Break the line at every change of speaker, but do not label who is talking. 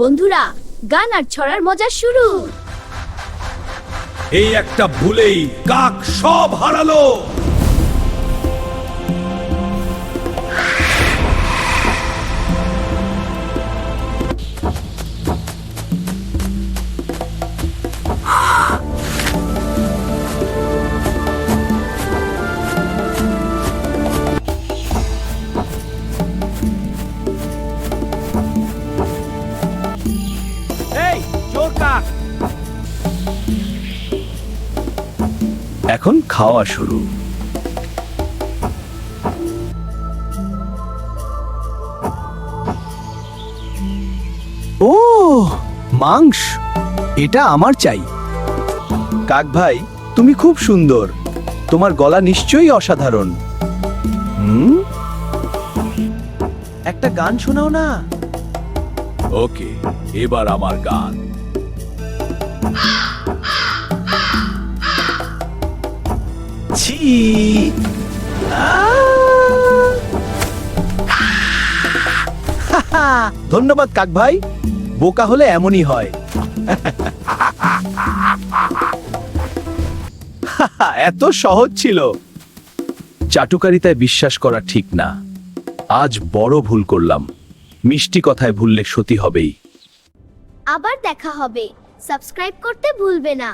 বন্ধুরা, গান আর ছড়ার মজা শুরু।
এই একটা ভুলেই কাক সব হারালো। এই চোর কাক, এখন খাওয়া শুরু।
ও মাংস, এটা আমার চাই। কাক ভাই, তুমি খুব সুন্দর। তোমার গলা নিশ্চয়ই অসাধারণ। একটা গান শোনাও না।
ওকে, এবার আমার গান।
ছি, ধন্যবাদ কাক ভাই। বোকা হলে এমনই হয়। এত সহজ ছিল। চাটুকারিতায় বিশ্বাস করা ঠিক না। আজ বড় ভুল করলাম। মিষ্টি কথায় ভুললে ক্ষতি হবেই।
আবার দেখা হবে। সাবস্ক্রাইব করতে ভুলবে না।